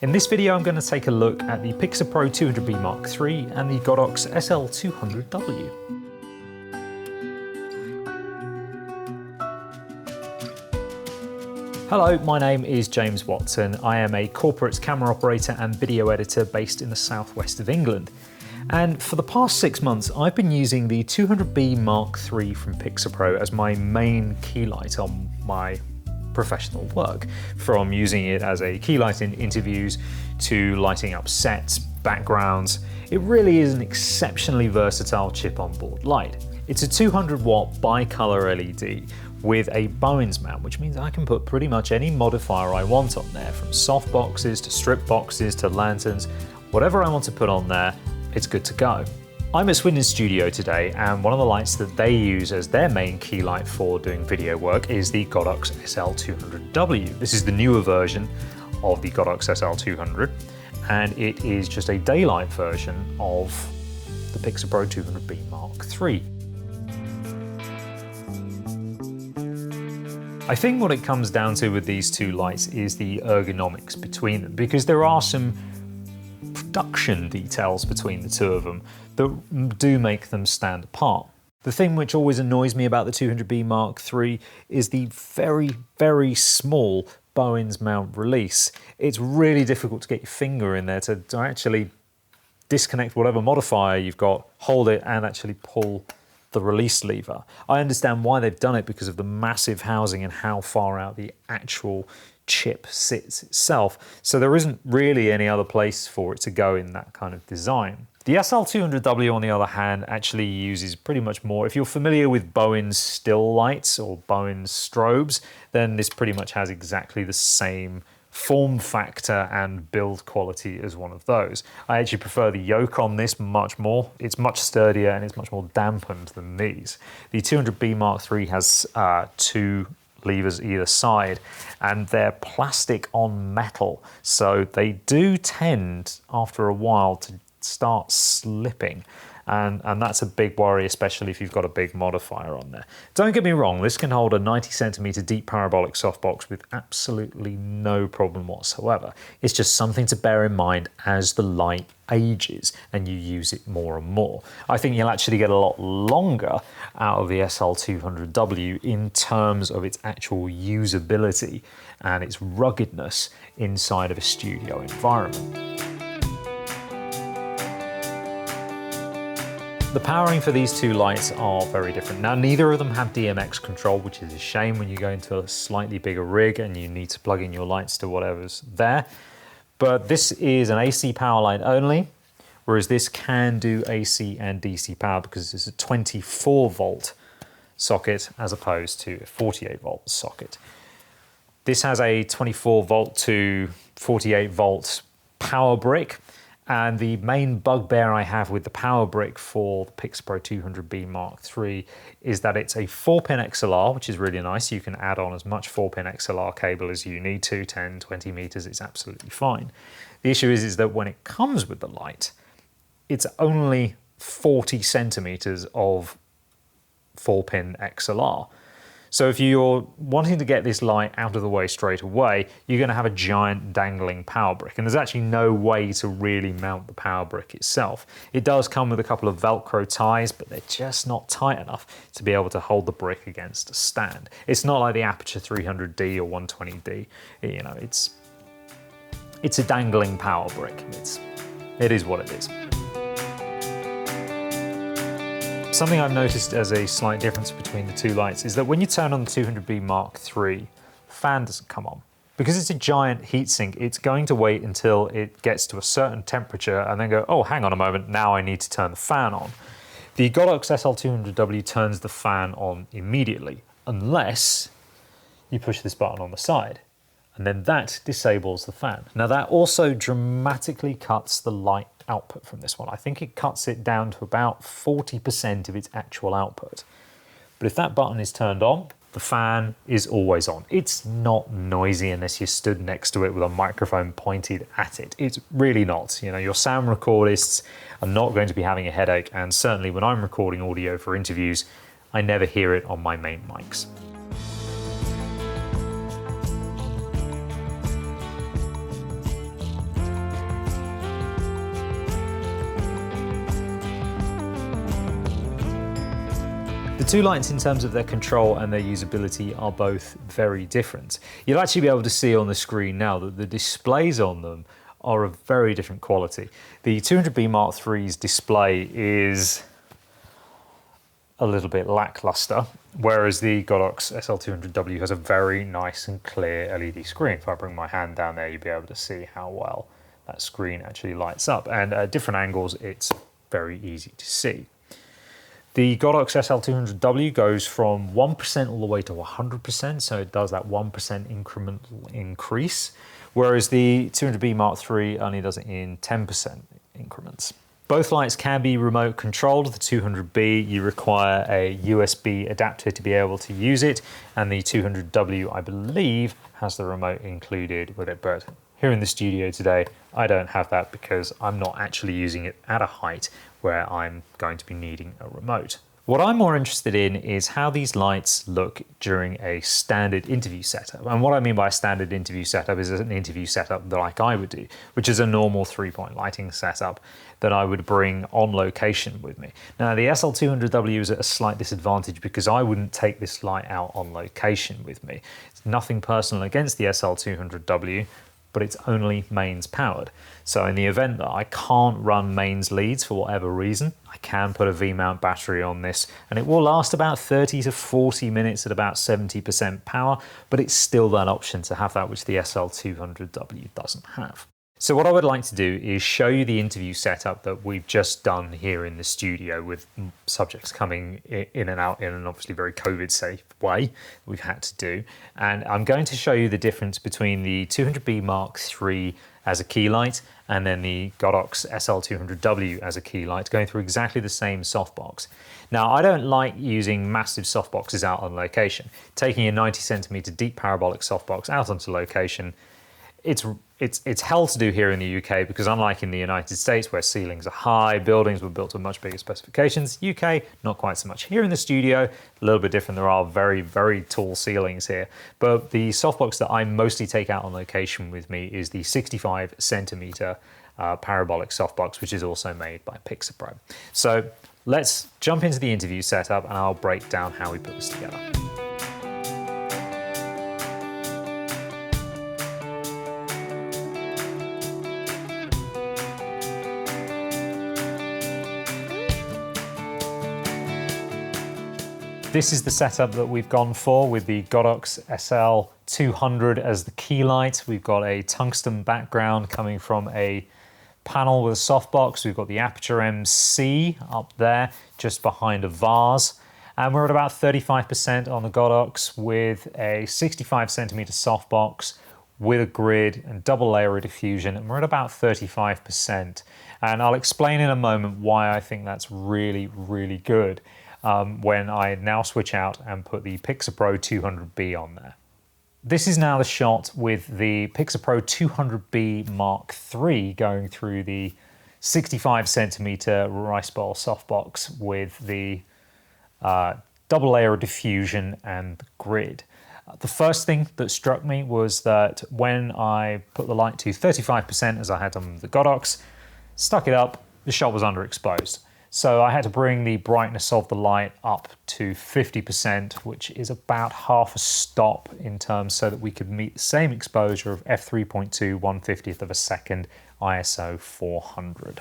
In this video I'm going to take a look at the Pixapro 200B Mark III and the Godox SL 200W. Hello, my name is James Watson. I am a corporate camera operator and video editor based in the southwest of England. And for the past 6 months I've been using the 200B Mark III from Pixapro as my main key light on my professional work, from using it as a key light in interviews to lighting up sets, backgrounds. It really is an exceptionally versatile chip on board light. It's a 200 watt bicolor LED with a Bowens mount, which means I can put pretty much any modifier I want on there, from soft boxes to strip boxes to lanterns. Whatever I want to put on there, it's good to go. I'm at Swindon Studio today, and one of the lights that they use as their main key light for doing video work is the Godox SL 200W. This is the newer version of the Godox SL 200, and it is just a daylight version of the Pixapro 200B Mark III. I think what it comes down to with these two lights is the ergonomics between them, because there are some production details between the two of them that do make them stand apart. The thing which always annoys me about the 200B Mark III is the very, very small Bowens mount release. It's really difficult to get your finger in there to actually disconnect whatever modifier you've got, hold it, and actually pull the release lever. I understand why they've done it because of the massive housing and how far out the actual chip sits itself, so there isn't really any other place for it to go in that kind of design. The SL200W, on the other hand, actually uses pretty much more. If you're familiar with Bowens still lights or Bowens strobes, then this pretty much has exactly the same form factor and build quality as one of those. I actually prefer the yoke on this much more. It's much sturdier and it's much more dampened than these. The 200B Mark III has two levers either side, and they're plastic on metal, so they do tend after a while to start slipping, and that's a big worry, especially if you've got a big modifier on there. Don't get me wrong, this can hold a 90cm deep parabolic softbox with absolutely no problem whatsoever. It's just something to bear in mind as the light ages and you use it more and more. I think you'll actually get a lot longer out of the SL200W in terms of its actual usability and its ruggedness inside of a studio environment. The powering for these two lights are very different. Now, neither of them have DMX control, which is a shame when you go into a slightly bigger rig and you need to plug in your lights to whatever's there. But this is an AC power light only, whereas this can do AC and DC power because it's a 24 volt socket as opposed to a 48 volt socket. This has a 24 volt to 48 volt power brick. And the main bugbear I have with the power brick for the Pixapro 200B Mark III is that it's a 4-pin XLR, which is really nice. You can add on as much 4-pin XLR cable as you need to, 10, 20 meters, it's absolutely fine. The issue is that when it comes with the light, it's only 40 centimeters of 4-pin XLR. So if you're wanting to get this light out of the way straight away, you're going to have a giant dangling power brick, and there's actually no way to really mount the power brick itself. It does come with a couple of Velcro ties, but they're just not tight enough to be able to hold the brick against a stand. It's not like the Aperture 300D or 120D. You know, it's a dangling power brick. It is what it is. Something I've noticed as a slight difference between the two lights is that when you turn on the 200B Mark III, the fan doesn't come on. Because it's a giant heatsink, it's going to wait until it gets to a certain temperature and then go, oh, hang on a moment, now I need to turn the fan on. The Godox SL200W turns the fan on immediately, unless you push this button on the side, and then that disables the fan. Now that also dramatically cuts the light output from this one. I think it cuts it down to about 40% of its actual output. But if that button is turned on, the fan is always on. It's not noisy unless you stood next to it with a microphone pointed at it. It's really not. You know, your sound recordists are not going to be having a headache, and certainly when I'm recording audio for interviews, I never hear it on my main mics. two lights in terms of their control and their usability are both very different. You'll actually be able to see on the screen now that the displays on them are of very different quality. The 200B Mark III's display is a little bit lackluster, whereas the Godox SL200W has a very nice and clear LED screen. If I bring my hand down there, you'll be able to see how well that screen actually lights up, and at different angles it's very easy to see. The Godox SL200W goes from 1% all the way to 100%, so it does that 1% incremental increase, whereas the 200B Mark III only does it in 10% increments. Both lights can be remote controlled. The 200B, you require a USB adapter to be able to use it, and the 200W, I believe, has the remote included with it, but here in the studio today, I don't have that because I'm not actually using it at a height where I'm going to be needing a remote. What I'm more interested in is how these lights look during a standard interview setup. And what I mean by a standard interview setup is an interview setup like I would do, which is a normal 3-point lighting setup that I would bring on location with me. Now, the SL200W is at a slight disadvantage because I wouldn't take this light out on location with me. It's nothing personal against the SL200W, but it's only mains powered. So in the event that I can't run mains leads for whatever reason, I can put a V-mount battery on this and it will last about 30 to 40 minutes at about 70% power, but it's still that option to have that, which the SL200W doesn't have. So what I would like to do is show you the interview setup that we've just done here in the studio with subjects coming in and out in an obviously very COVID-safe way we've had to do. And I'm going to show you the difference between the 200B Mark III as a key light and then the Godox SL200W as a key light, going through exactly the same softbox. Now, I don't like using massive softboxes out on location. Taking a 90cm deep parabolic softbox out onto location, it's hell to do here in the UK because unlike in the United States where ceilings are high, buildings were built to much bigger specifications, UK, not quite so much. Here in the studio, a little bit different. There are very, very tall ceilings here. But the softbox that I mostly take out on location with me is the 65cm parabolic softbox, which is also made by Pixapro. So let's jump into the interview setup and I'll break down how we put this together. This is the setup that we've gone for with the Godox SL200 as the key light. We've got a tungsten background coming from a panel with a softbox. We've got the Aperture MC up there, just behind a vase. And we're at about 35% on the Godox with a 65cm softbox with a grid and double layer of diffusion, and we're at about 35%. And I'll explain in a moment why I think that's really, really good. When I now switch out and put the Pixapro 200B on there. This is now the shot with the Pixapro 200B Mark III going through the 65cm rice bowl softbox with the double layer of diffusion and the grid. The first thing that struck me was that when I put the light to 35%, as I had on the Godox, stuck it up, the shot was underexposed. So I had to bring the brightness of the light up to 50%, which is about half a stop in terms so that we could meet the same exposure of f3.2 1/50th of a second ISO 400.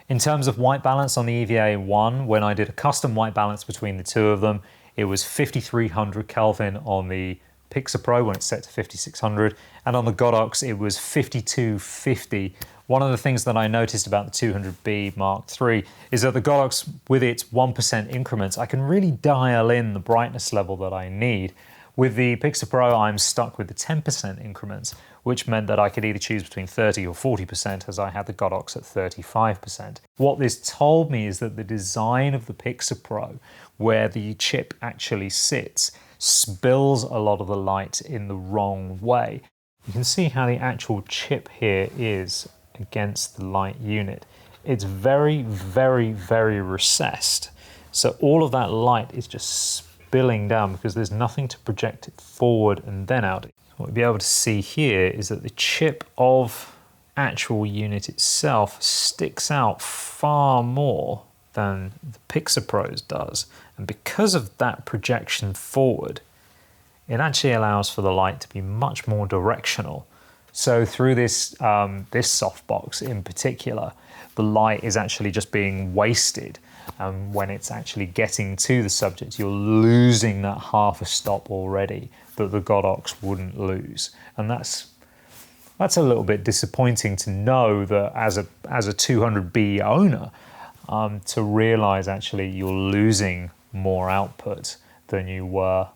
In terms of white balance on the EVA-1, when I did a custom white balance between the two of them, it was 5300 Kelvin on the Pixapro when it's set to 5600, and on the Godox it was 5250. One of the things that I noticed about the 200B Mark III is that the Godox, with its 1% increments, I can really dial in the brightness level that I need. With the Pixapro, I'm stuck with the 10% increments, which meant that I could either choose between 30 or 40% as I had the Godox at 35%. What this told me is that the design of the Pixapro, where the chip actually sits, spills a lot of the light in the wrong way. You can see how the actual chip here is against the light unit. It's very, very, very recessed. So all of that light is just spilling down because there's nothing to project it forward and then out. What we'll be able to see here is that the chip of actual unit itself sticks out far more than the Pixapro's does. And because of that projection forward, it actually allows for the light to be much more directional. So through this, this softbox in particular, the light is actually just being wasted. And when it's actually getting to the subject, you're losing that half a stop already that the Godox wouldn't lose. And that's a little bit disappointing to know, that as a 200B owner, to realize actually you're losing more output than you were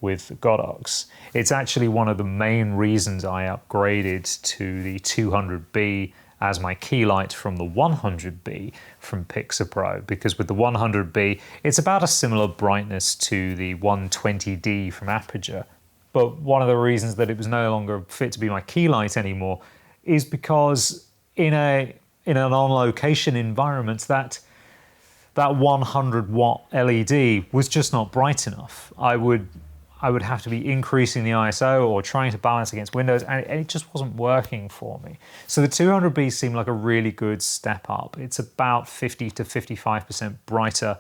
with the Godox. It's actually one of the main reasons I upgraded to the 200B as my key light from the 100B from Pixapro, because with the 100B, it's about a similar brightness to the 120D from Aperture. But one of the reasons that it was no longer fit to be my key light anymore is because in an on-location environment, that 100 watt LED was just not bright enough. I would have to be increasing the ISO or trying to balance against windows, and it just wasn't working for me. So the 200B seemed like a really good step up. It's about 50 to 55% brighter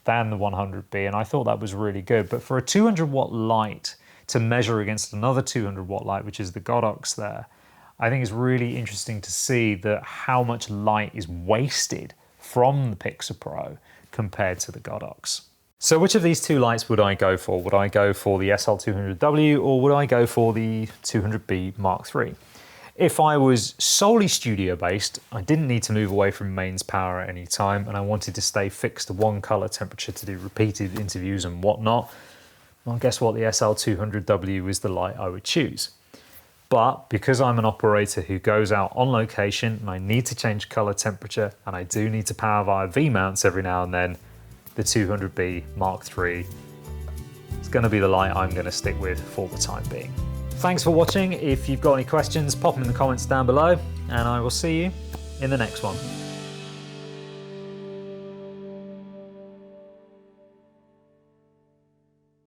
than the 100B, and I thought that was really good. But for a 200 watt light to measure against another 200 watt light, which is the Godox there, I think it's really interesting to see that how much light is wasted from the Pixapro compared to the Godox. So which of these two lights would I go for? Would I go for the SL200W or would I go for the 200B Mark III? If I was solely studio based, I didn't need to move away from mains power at any time, and I wanted to stay fixed to one color temperature to do repeated interviews and whatnot, well, guess what? The SL200W is the light I would choose. But because I'm an operator who goes out on location and I need to change color temperature and I do need to power via V-mounts every now and then, the 200B Mark III is going to be the light I'm going to stick with for the time being. Thanks for watching. If you've got any questions, pop them in the comments down below, and I will see you in the next one.